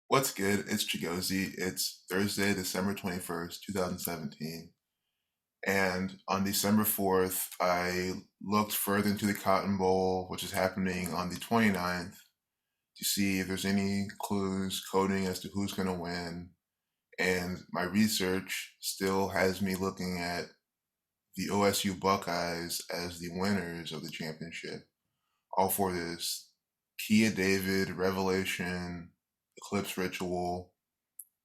What's good? It's Chigozie. It's Thursday, December 21st, 2017. And on December 4th, I looked further into the Cotton Bowl, which is happening on the 29th, to see if there's any clues coding as to who's going to win. And my research still has me looking at the OSU Buckeyes as the winners of the championship. All for this Kia David Revelation Eclipse Ritual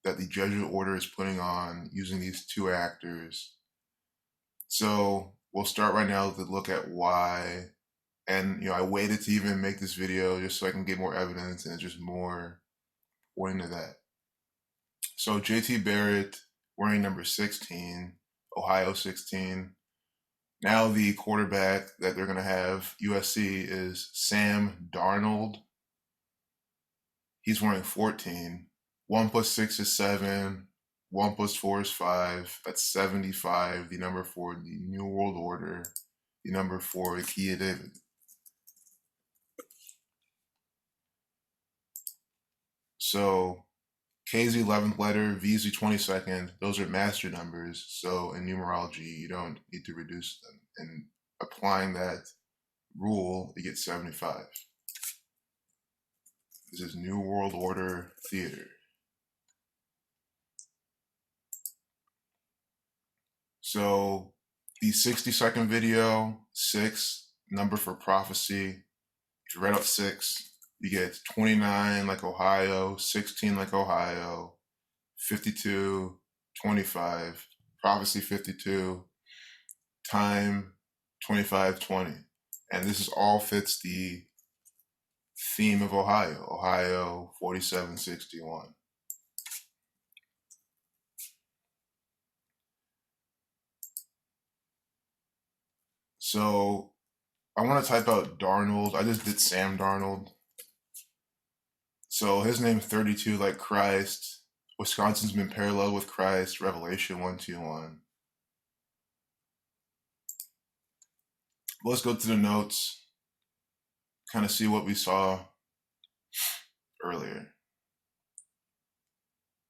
that the Jesuit order is putting on using these two actors. So we'll start right now to look at why. And I waited to even make this video just so I can get more evidence, and it's just more pointing to that. So JT Barrett wearing number 16, Ohio 16. Now the quarterback that they're going to have, USC, is Sam Darnold. He's wearing 14. 1 plus 6 is 7. 1 plus 4 is 5. That's 75, the number for the New World Order, the number for the Kia David. So K's the 11th letter, V's the 22nd. Those are master numbers. So in numerology, you don't need to reduce them. And applying that rule, you get 75. This is New World Order Theater. So the 60-second video, 6, number for prophecy. If you write out 6, you get 29 like Ohio, 16 like Ohio, 52, 25, prophecy 52, time 25, 20. And this is all fits the theme of Ohio 4761. So I want to type out Darnold. I just did Sam Darnold. So his name's 32 like Christ. Wisconsin's been paralleled with Christ. Revelation 1:2:1. Let's go to the notes. Kind of see what we saw earlier.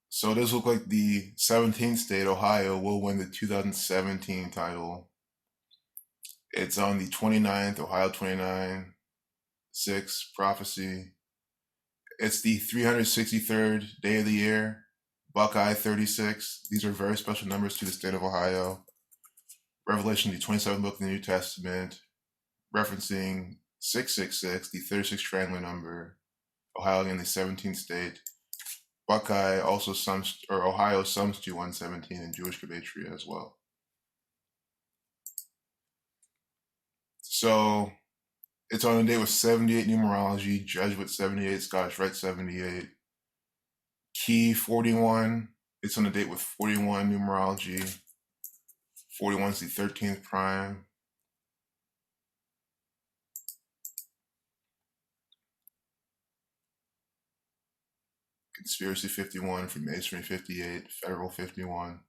So this looks like the 17th state, Ohio, will win the 2017 title. It's on the 29th, Ohio 29, 6, prophecy. It's the 363rd day of the year, Buckeye 36. These are very special numbers to the state of Ohio. Revelation, the 27th book of the New Testament, referencing 666, the 36th triangular number. Ohio again, the 17th state. Buckeye also sums, or Ohio sums to 117 in Jewish Gematria as well. So it's on a date with 78 numerology, Jesuit 78, Scottish Rite 78. Key 41, it's on a date with 41 numerology. 41 is the 13th prime. Conspiracy 51, Freemasonry 58, Federal 51.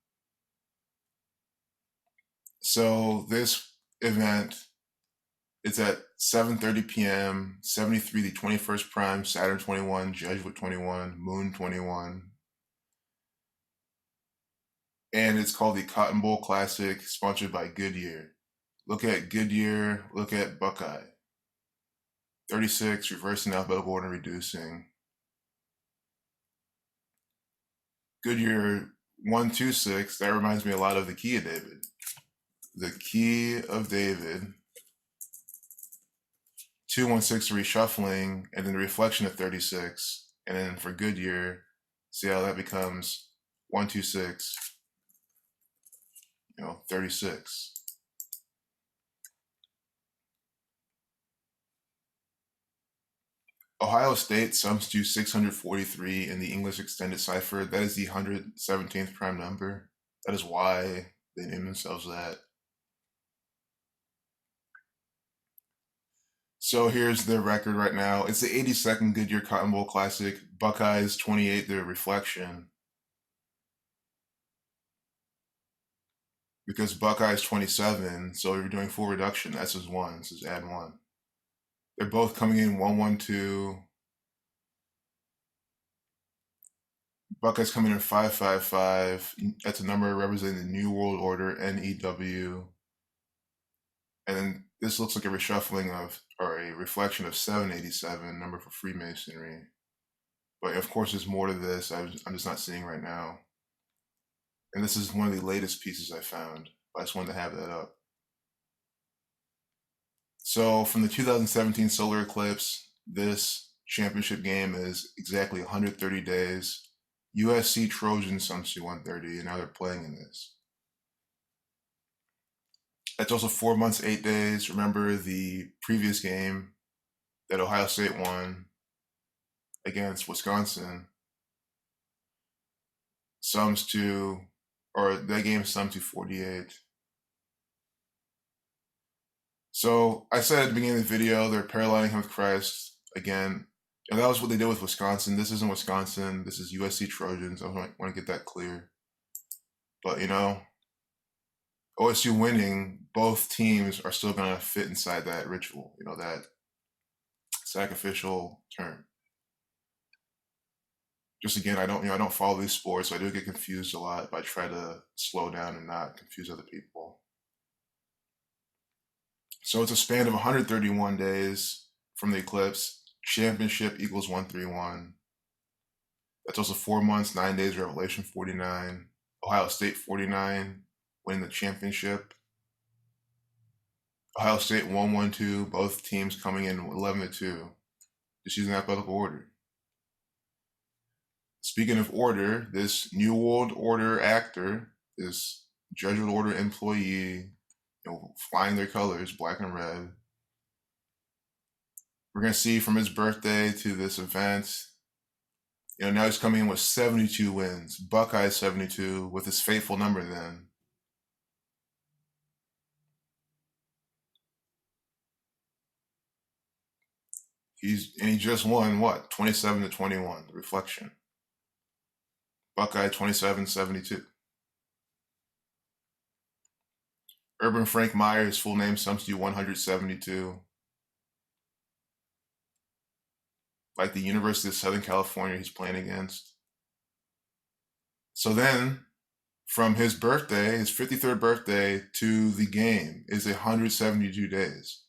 So this event, it's at 7:30 p.m., 73, the 21st prime, Saturn 21, Jesuit 21, Moon 21. And it's called the Cotton Bowl Classic, sponsored by Goodyear. Look at Goodyear, look at Buckeye. 36, reversing alphabetical order, reducing. Goodyear 126, that reminds me a lot of the Key of David. The Key of David, 216 reshuffling, and then the reflection of 36. And then for Goodyear, see how that becomes 126, 36. Ohio State sums to 643 in the English Extended Cipher. That is the 117th prime number. That is why they named themselves that. So here's their record right now. It's the 82nd Goodyear Cotton Bowl Classic. Buckeyes 28, their reflection. Because Buckeyes 27, so if you're doing full reduction, S is 1. This is add 1. They're both coming in 112. Buckeyes coming in 555. That's a number representing the New World Order, NEW. And then this looks like a reshuffling of, or a reflection of 787, number for Freemasonry. But of course, there's more to this. I'm just not seeing right now. And this is one of the latest pieces I found. I just wanted to have that up. So from the 2017 solar eclipse, this championship game is exactly 130 days. USC Trojans sums to 130, and now they're playing in this. That's also 4 months, 8 days. Remember the previous game that Ohio State won against Wisconsin sums to, or that game sums to 48. So I said at the beginning of the video, they're paralleling him with Christ again. And that was what they did with Wisconsin. This isn't Wisconsin. This is USC Trojans. I want to get that clear. But, you know, OSU winning, both teams are still going to fit inside that ritual, you know, that sacrificial term. Just again, I don't follow these sports, so I do get confused a lot, but I try to slow down and not confuse other people. So it's a span of 131 days from the eclipse. Championship equals 131. That's also 4 months, 9 days, Revelation 49. Ohio State 49, winning the championship. Ohio State 1-1-2, both teams coming in 11-2, just using alphabetical order. Speaking of order, this New World Order actor, this Jesuit Order employee, flying their colors, black and red. We're going to see from his birthday to this event, now he's coming in with 72 wins. Buckeyes 72 with his faithful number then. He just won, what, 27-21, the reflection. Buckeye 27-72. Urban Frank Meyer, his full name sums to 172. Like the University of Southern California he's playing against. So then, from his birthday, his 53rd birthday, to the game is 172 days.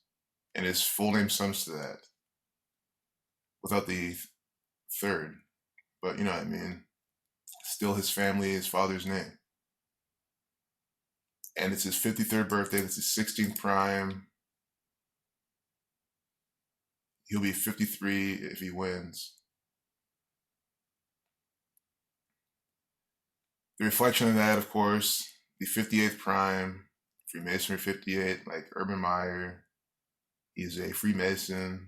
And his full name sums to that. Without the third. But you know what I mean. Still his family, his father's name. And it's his 53rd birthday. That's his 16th prime. He'll be 53 if he wins. The reflection of that, of course, the 58th prime, Freemasonry 58, like Urban Meyer. He's a Freemason.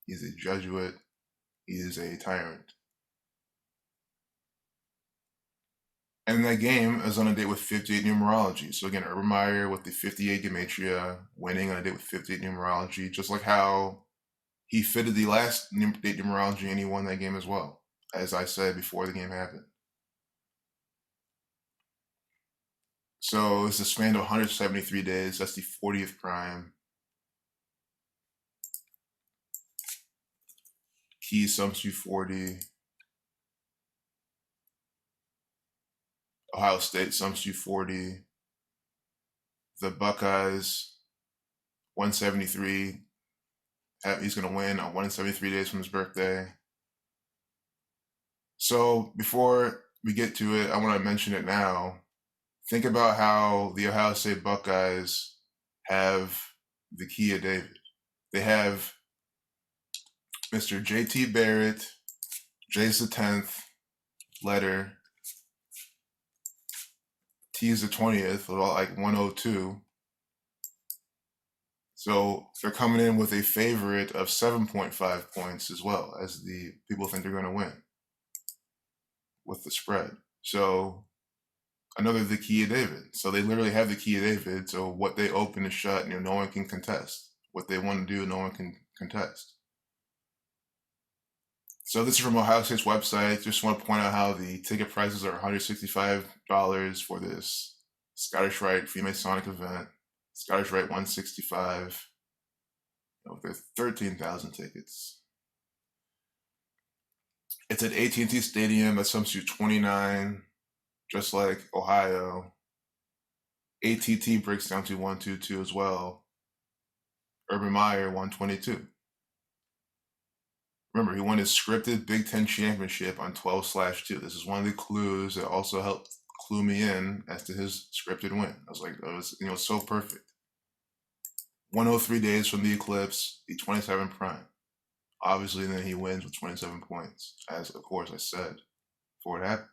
He's a Jesuit. He is a tyrant. And that game is on a date with 58 numerology. So again, Urban Meyer with the 58 gematria, winning on a date with 58 numerology, just like how he fitted the last date numerology and he won that game as well, as I said before the game happened. So it's a span of 173 days. That's the 40th prime. Key sums to 40. Ohio State sums to 40. The Buckeyes, 173. He's going to win on 173 days from his birthday. So before we get to it, I want to mention it now. Think about how the Ohio State Buckeyes have the key of David. They have Mr. J.T. Barrett, J's the 10th letter, T's the 20th, like 102. So they're coming in with a favorite of 7.5 points as well, as the people think they're going to win with the spread. So another the key of David. So they literally have the key of David. So what they open is shut, no one can contest. What they want to do, no one can contest. So this is from Ohio State's website. Just want to point out how the ticket prices are $165 for this Scottish Rite Freemasonic event. Scottish Rite 165. There's 13,000 tickets. It's at AT&T Stadium. That's SUMSU 29, just like Ohio. ATT breaks down to 122 as well. Urban Meyer 122. Remember, he won his scripted Big Ten championship on 12/2. This is one of the clues that also helped clue me in as to his scripted win. I was like, that was so perfect. 103 days from the eclipse, the 27 prime. Obviously, then he wins with 27 points, as of course I said before it happened.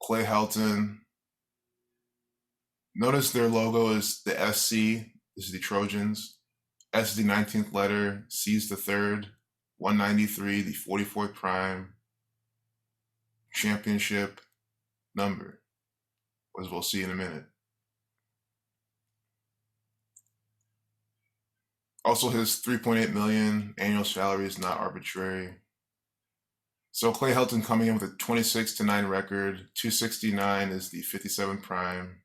Clay Helton. Notice their logo is the SC. This is the Trojans. S is the 19th letter. C is the third. 193, the 44th prime. Championship number, as we'll see in a minute. Also, his $3.8 million annual salary is not arbitrary. So Clay Helton coming in with a 26-9 record. 269 is the 57 prime.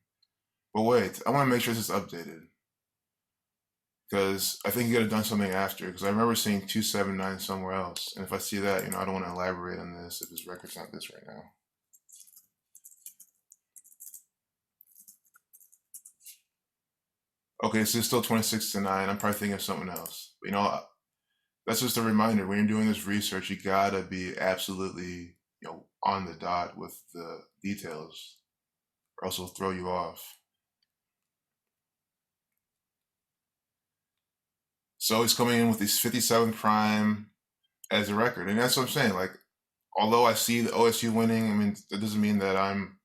But wait, I want to make sure this is updated, because I think he could have done something after, because I remember seeing 279 somewhere else. And if I see that, I don't want to elaborate on this if his record's not this right now. Okay, so it's still 26-9. I'm probably thinking of something else. But, that's just a reminder. When you're doing this research, you gotta be absolutely, on the dot with the details, or else it'll throw you off. So he's coming in with these 57 prime as a record, and that's what I'm saying. Like, although I see the OSU winning, that doesn't mean that I'm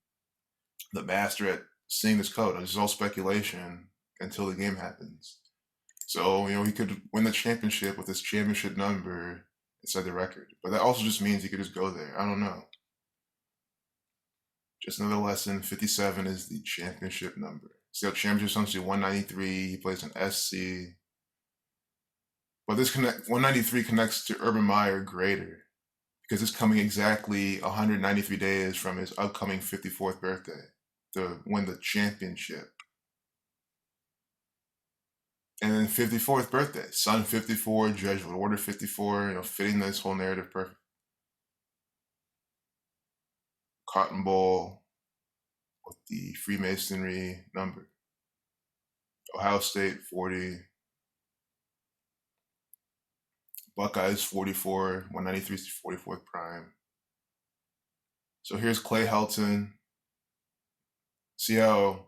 the master at seeing this code. It's all speculation until the game happens. So, he could win the championship with his championship number inside the record. But that also just means he could just go there. I don't know. Just another lesson. 57 is the championship number. See how championship comes to 193. He plays an SC. But this 193 connects to Urban Meyer greater, because it's coming exactly 193 days from his upcoming 54th birthday to win the championship. And then 54th birthday, Sun 54, Jesuit Order 54, fitting this whole narrative perfect. Cotton Bowl with the Freemasonry number. Ohio State 40. Buckeyes 44, 193 is the 44th prime. So here's Clay Helton. See how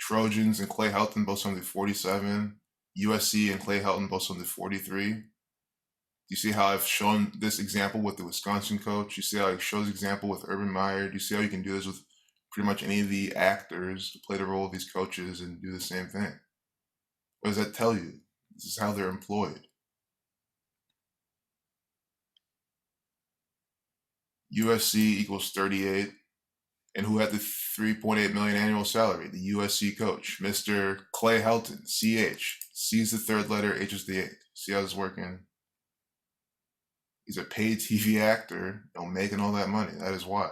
Trojans and Clay Helton both on the 47. USC and Clay Helton both on the 43. Do you see how I've shown this example with the Wisconsin coach? You see how I show this example with Urban Meyer? Do you see how you can do this with pretty much any of the actors who play the role of these coaches and do the same thing? What does that tell you? This is how they're employed. USC equals 38. And who had the $3.8 million annual salary? The USC coach, Mr. Clay Helton, CH. C is the third letter, H is the eighth. See how this is working? He's a paid TV actor, making all that money. That is why.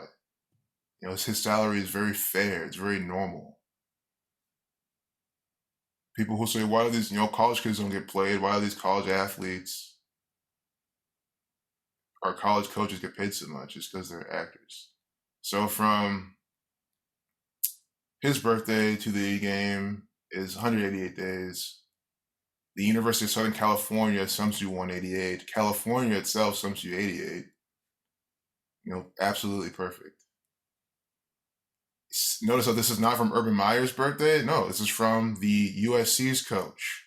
His salary is very fair. It's very normal. People who say, why do these, college kids don't get played? Why do these college athletes or college coaches get paid so much? It's because they're actors. So from his birthday to the game is 188 days. The University of Southern California sums you 188. California itself sums you 88. Absolutely perfect. Notice that this is not from Urban Meyer's birthday. No, this is from the USC's coach.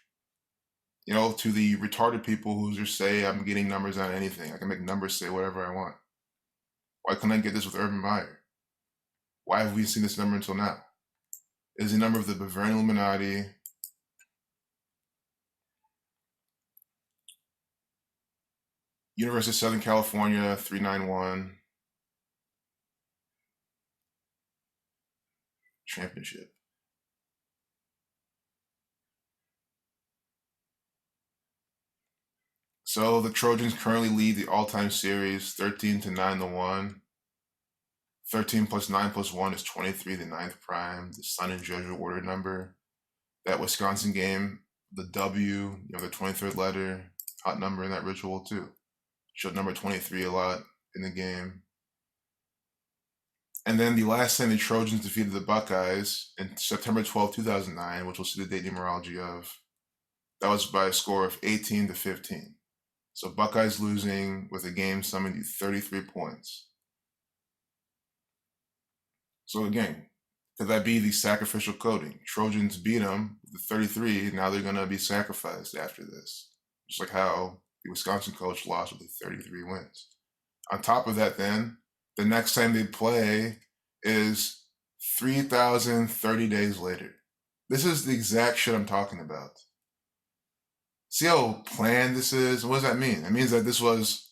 To the retarded people who just say, I'm getting numbers on anything. I can make numbers say whatever I want. Why couldn't I get this with Urban Meyer? Why have we seen this number until now? It is the number of the Bavarian Illuminati. University of Southern California, 391. Championship. So the Trojans currently lead the all-time series 13-9-1. 13 plus 9 plus 1 is 23, the 9th prime, the Sun and Jesuit order number. That Wisconsin game, the W, the 23rd letter, hot number in that ritual too. Showed number 23 a lot in the game. And then the last time the Trojans defeated the Buckeyes in September 12, 2009, which we'll see the date numerology of, that was by a score of 18-15. So Buckeyes losing with a game summoned to 33 points. So again, could that be the sacrificial coding? Trojans beat them with the 33, now they're going to be sacrificed after this. Just like how the Wisconsin coach lost with the 33 wins. On top of that, then, the next time they play is 3,030 days later. This is the exact shit I'm talking about. See how planned this is? What does that mean? It means that this was,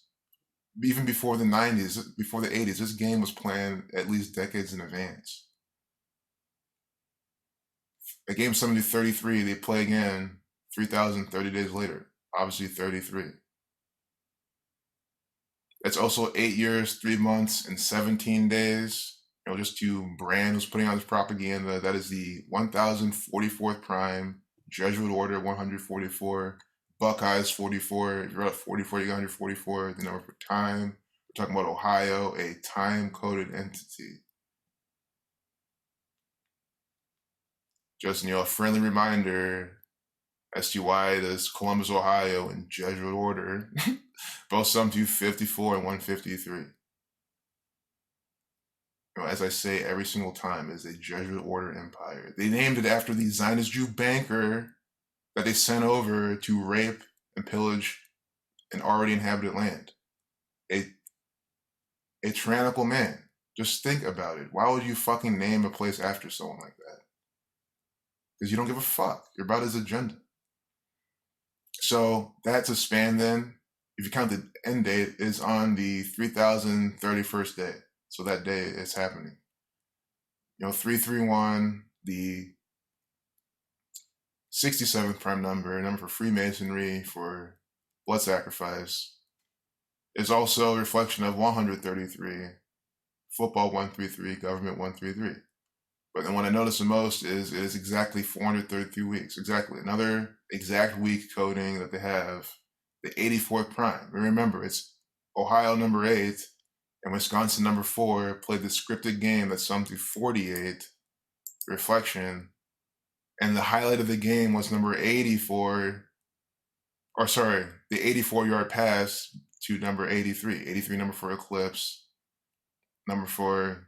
even before the 90s, before the 80s, this game was planned at least decades in advance. A game 70-33, they play again 3,030 days later. Obviously 33. That's also 8 years, 3 months, and 17 days. Just to brand who's putting out this propaganda. That is the 1044th prime, Jesuit Order 144, Buckeyes 44. If you're at 44, you got 144. The number for time. We're talking about Ohio, a time-coded entity. Just, a friendly reminder as to why this Columbus, Ohio, and Jesuit Order both sum to 54 and 153. As I say every single time, is a Jesuit Order empire. They named it after the Zionist Jew banker that they sent over to rape and pillage an already inhabited land. A tyrannical man. Just think about it. Why would you fucking name a place after someone like that? Because you don't give a fuck. You're about his agenda. So that's a span then. If you count the end date, is on the 3,031st day. So that day is happening. 331, the 67th prime number for Freemasonry, for blood sacrifice, is also a reflection of 133, football 133, government 133. But then what I notice the most is it is exactly 433 weeks. Exactly. Another exact week coding that they have, the 84th prime. And remember, it's Ohio number 8 and Wisconsin number 4 played the scripted game that summed to 48, reflection. And the highlight of the game was number 84, the 84-yard pass to number 83. 83 number for eclipse, number for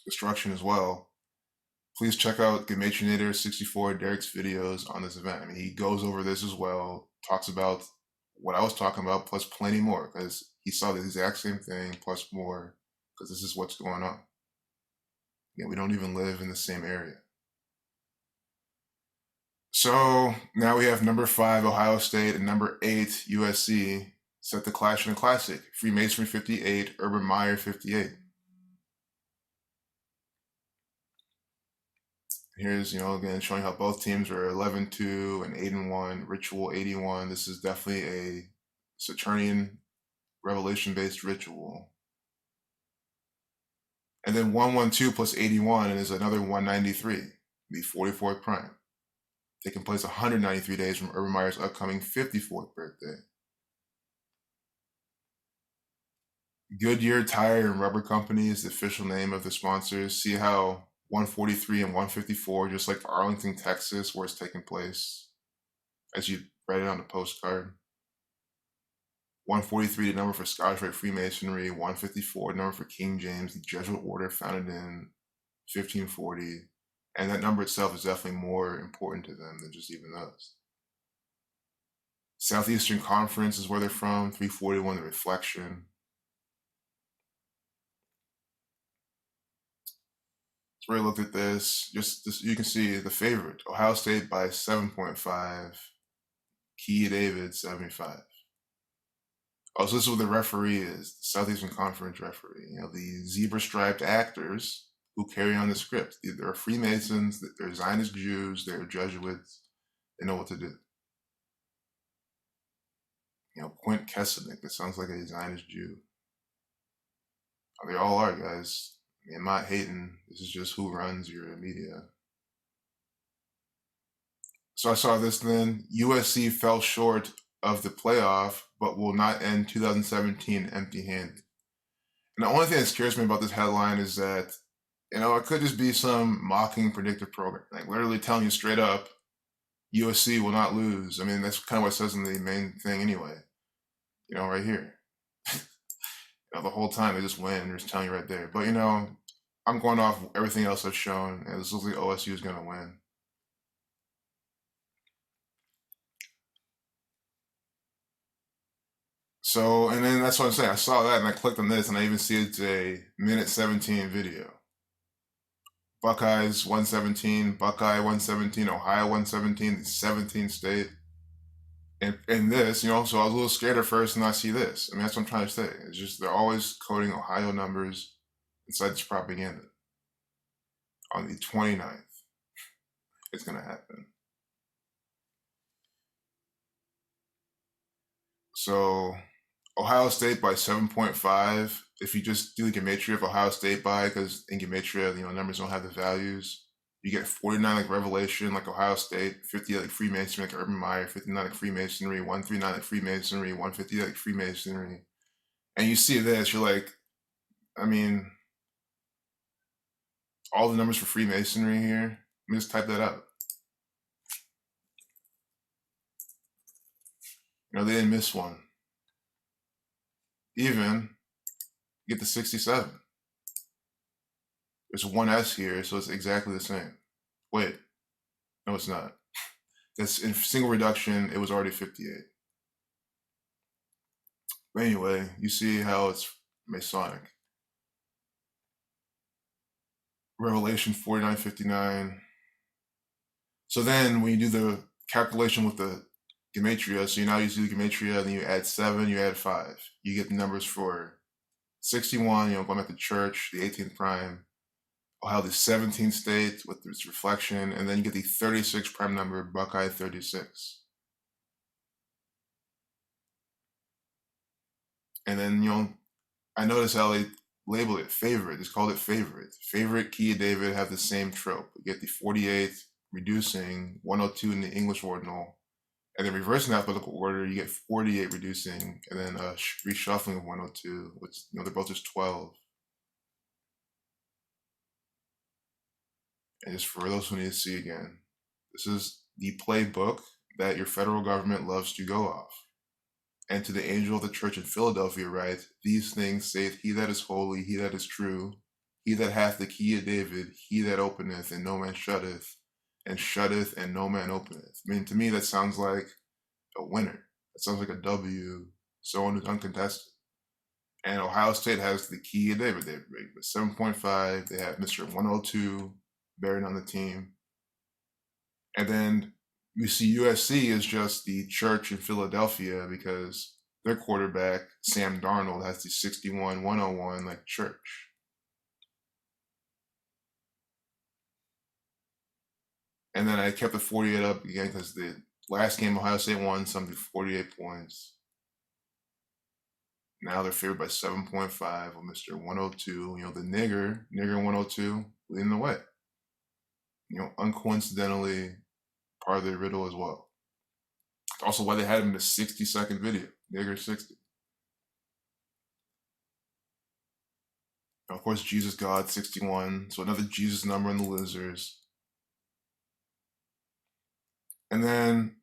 destruction as well. Please check out Gematrinator 64, Derek's videos on this event. He goes over this as well, talks about what I was talking about, plus plenty more, because he saw the exact same thing, plus more, because this is what's going on. We don't even live in the same area. So now we have number 5, Ohio State, and number 8, USC, set the clash in a classic. Freemasonry 58, Urban Meyer 58. Here's, again, showing how both teams are 11-2 and 8-1, ritual 81. This is definitely a Saturnian revelation-based ritual. And then 112 plus 81 is another 193, the 44th prime, taking place 193 days from Urban Meyer's upcoming 54th birthday. Goodyear Tire and Rubber Company is the official name of the sponsors. See how 143 and 154, just like Arlington, Texas, where it's taking place, as you write it on the postcard. 143, the number for Scottish Rite Freemasonry. 154, the number for King James, the Jesuit Order founded in 1540. And that number itself is definitely more important to them than just even those. Southeastern Conference is where they're from. 341, the reflection. So we looked at this. You can see the favorite, Ohio State by 7.5. Key David 75. Also, this is what the referee is, the Southeastern Conference referee. The zebra-striped actors who carry on the script. They're Freemasons, they're Zionist Jews, they're Jesuits. They know what to do. Quint Kesselnick, that sounds like a Zionist Jew. They all are, guys. I'm not hating. This is just who runs your media. So I saw this then. USC fell short of the playoff but will not end 2017 empty-handed. And the only thing that scares me about this headline is that, it could just be some mocking predictive program, like literally telling you straight up, USC will not lose. I mean, that's kind of what it says in the main thing anyway, right here. The whole time they just win, they're just telling you right there. But, I'm going off everything else I've shown, and this looks like OSU is going to win. So, and then that's what I'm saying. I saw that and I clicked on this, and I even see it's a minute 17 video. Buckeyes 117, Buckeye 117, Ohio 117, the 17th state. And this, so I was a little scared at first, and I see this. I mean, that's what I'm trying to say. It's just they're always coding Ohio numbers inside this propaganda. On the 29th, it's going to happen. So, Ohio State by 7.5. If you just do the gematria of Ohio State by, because in gematria, numbers don't have the values, you get 49 like Revelation, like Ohio State, 50 like Freemasonry, like Urban Meyer, 59 like Freemasonry, 139 like Freemasonry, 150 like Freemasonry. And you see this, you're like, I mean, all the numbers for Freemasonry here, let me just type that out. They didn't miss one. Even get the 67. There's one S here, so it's exactly the same. Wait, no, it's not. That's in single reduction, it was already 58. But anyway, you see how it's Masonic. Revelation 49:59. So then when you do the calculation with the gematria, so you now use the gematria, then you add 7, you add 5. You get the numbers for 61, going back to church, the 18th prime, Ohio the 17th state with its reflection, and then you get the 36 prime number, Buckeye 36. And then, I notice how they label it favorite. It's called it favorite. Favorite, key of David have the same trope. You get the 48 reducing, 102 in the English ordinal, and then reversing alphabetical order, you get 48 reducing, and then a reshuffling of 102, which, they're both just 12. And just for those who need to see again, this is the playbook that your federal government loves to go off. And to the angel of the church in Philadelphia write, these things saith he that is holy, he that is true, he that hath the key of David, he that openeth and no man shutteth, and shutteth and no man openeth. I mean, to me, that sounds like a winner. That sounds like a W, someone who's uncontested. And Ohio State has the key of David. They have 7.5. They have Mr. 102 buried on the team. And then you see USC is just the church in Philadelphia because their quarterback, Sam Darnold, has the 61-101 like church. And then I kept the 48 up again because the last game Ohio State won something 48 points. Now they're favored by 7.5 with Mr. 102. The nigger 102 leading the way. Uncoincidentally, part of the riddle as well. Also why they had him in a 60-second video. Nigger 60. Of course, Jesus God 61. So another Jesus number in the losers. And then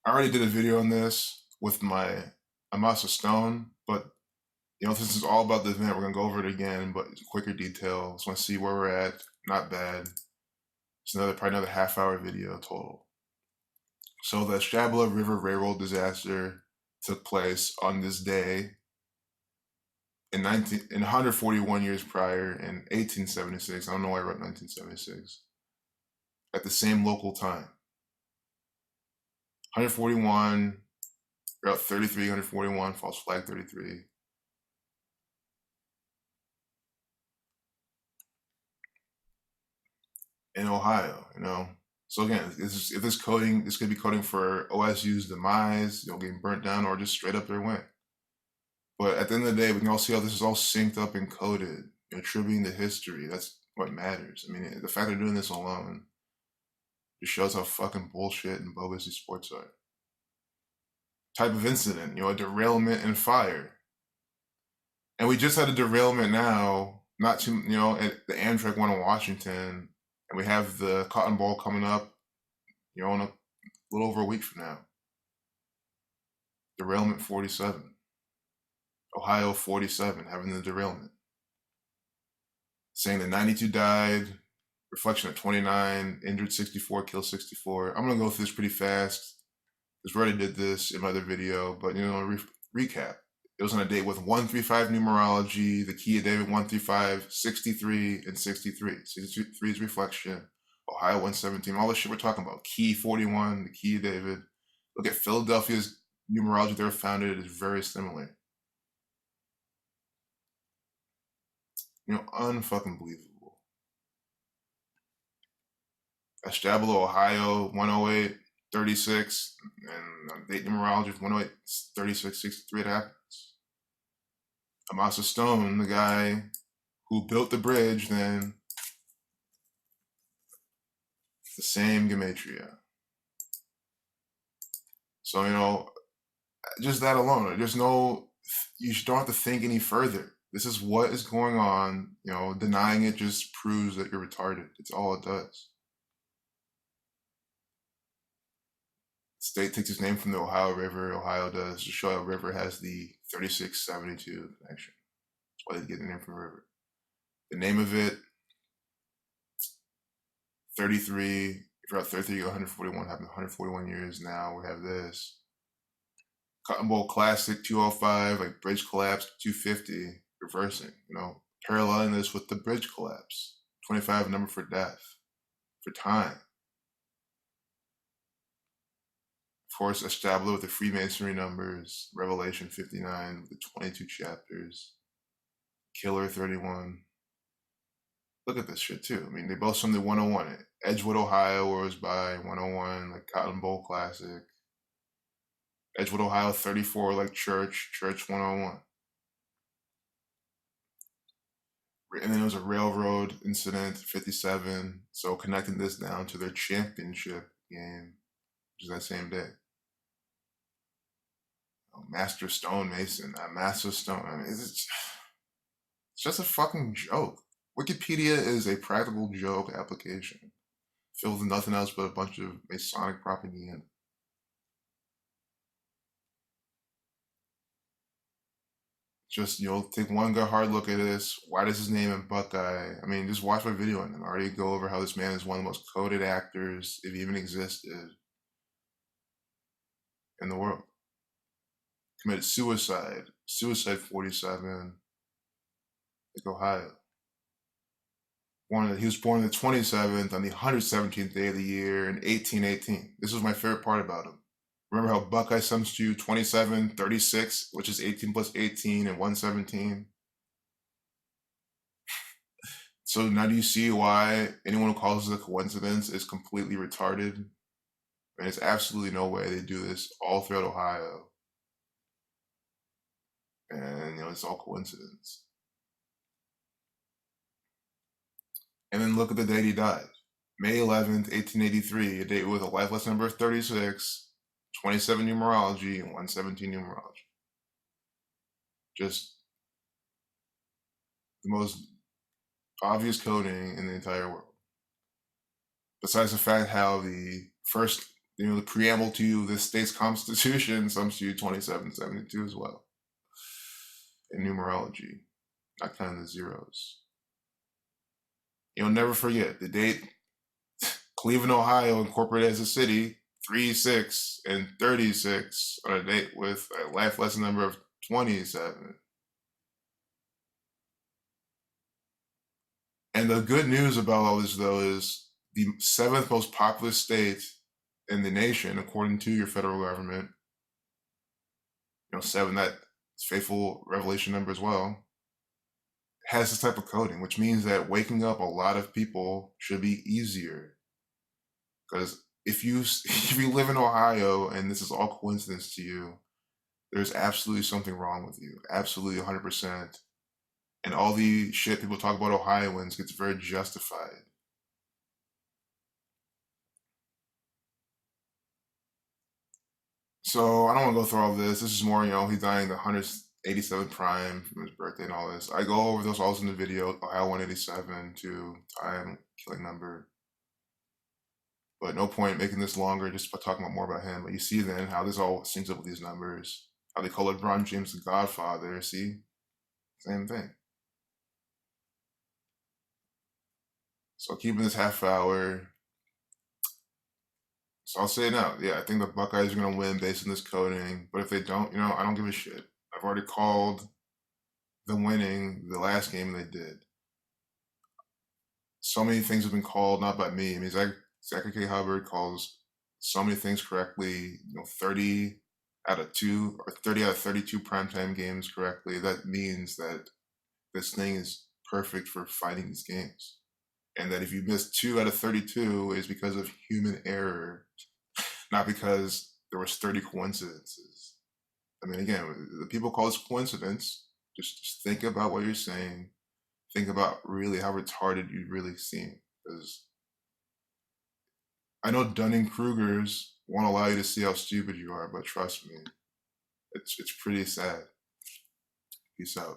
I already did a video on this with my Amasa Stone, but this is all about the event. We're gonna go over it again, but quicker detail. Just want to see where we're at. Not bad. It's probably another half-hour video total. So the Shabla River Railroad disaster took place on this day in 141 years prior in 1876. I don't know why I wrote 1976. At the same local time. 141, Route 33, 141, false flag 33. In Ohio, So again, this could be coding for OSU's demise, getting burnt down, or just straight up their win. But at the end of the day, we can all see how this is all synced up and coded, attributing the history. That's what matters. I mean, the fact they're doing this alone just shows how fucking bullshit and bogus these sports are. type of incident, a derailment and fire. And we just had a derailment now, not too, at the Amtrak one in Washington, and we have the Cotton Bowl coming up, in a little over a week from now. Derailment 47. Ohio 47 having the derailment. Saying that 92 died, reflection of 29, injured 64, killed 64. I'm going to go through this pretty fast because we already did this in my other video, but recap. It was on a date with 135 numerology, the key of David 135, 63, and 63. 63 is reflection, Ohio 117, all the shit we're talking about. Key 41, the key of David. Look at Philadelphia's numerology they were founded is very similar. Unfucking believable. Establo, Ohio 108, 36, and date numerology 108, 36, 63, it happens. Amasa Stone, the guy who built the bridge, then the same gematria. So, just that alone, you don't have to think any further. This is what is going on. Denying it just proves that you're retarded. It's all it does. The state takes its name from the Ohio River. Ohio does. The Ohio River has the 3672 connection. That's why they get the name from the river. The name of it, 33. If you're at 33, 141, happened 141 years now. We have this. Cotton Bowl Classic 205, like bridge collapse 250, reversing, paralleling this with the bridge collapse. 25, number for death, for time. Of course, Established with the Freemasonry numbers, Revelation 59 with the 22 chapters, Killer 31. Look at this shit too. They both from the 101. Edgewood, Ohio, where it was by 101, like Cotton Bowl Classic. Edgewood, Ohio, 34, like Church 101. And then there was a railroad incident, 57. So connecting this down to their championship game, which is that same day. Master Stonemason, Master Stone. It's just a fucking joke. Wikipedia is a practical joke application filled with nothing else but a bunch of Masonic propaganda. Just, take one good hard look at this. Why does his name in Buckeye? Just watch my video on him. I already go over how this man is one of the most coded actors, if he even existed, in the world. Committed suicide 47, like Ohio. He was born on the 27th on the 117th day of the year in 1818. This was my favorite part about him. Remember how Buckeye sums to 27, 36, which is 18 plus 18 and 117? So now do you see why anyone who calls this a coincidence is completely retarded? There's absolutely no way they do this all throughout Ohio. And, it's all coincidence. And then look at the date he died. May 11th, 1883, a date with a life lesson number of 36, 27 numerology, and 117 numerology. Just the most obvious coding in the entire world. Besides the fact how the first, the preamble to the state's constitution sums to 2772 as well. In numerology, not counting the zeros. You'll never forget the date Cleveland, Ohio, incorporated as a city, 3, 6, and 36 on a date with a life lesson number of 27. And the good news about all this, though, is the 7th most populous state in the nation, according to your federal government, 7, that faithful revelation number as well, has this type of coding, which means that waking up a lot of people should be easier. Because if you live in Ohio and this is all coincidence to you, there's absolutely something wrong with you. Absolutely 100%. And all the shit people talk about Ohioans gets very justified. So I don't want to go through all this. This is more, he's dying the 187th prime from his birthday and all this. I go over those also in the video, Ohio 187 to time, killing number. But no point making this longer just by talking more about him. But you see then how this all syncs up with these numbers. How they call LeBron James the Godfather. See? Same thing. So keeping this half hour. So I'll say now, yeah, I think the Buckeyes are gonna win based on this coding. But if they don't, I don't give a shit. I've already called the winning the last game they did. So many things have been called, not by me. I mean, Zachary K. Hubbard calls so many things correctly. 30 out of 2 or 30 out of 32 primetime games correctly. That means that this thing is perfect for fighting these games. And that if you miss 2 out of 32 is because of human error, not because there was 30 coincidences. I mean, again, the people call this coincidence. Just think about what you're saying. Think about really how retarded you really seem. Because I know Dunning-Krugers won't allow you to see how stupid you are, but trust me, it's pretty sad. Peace out.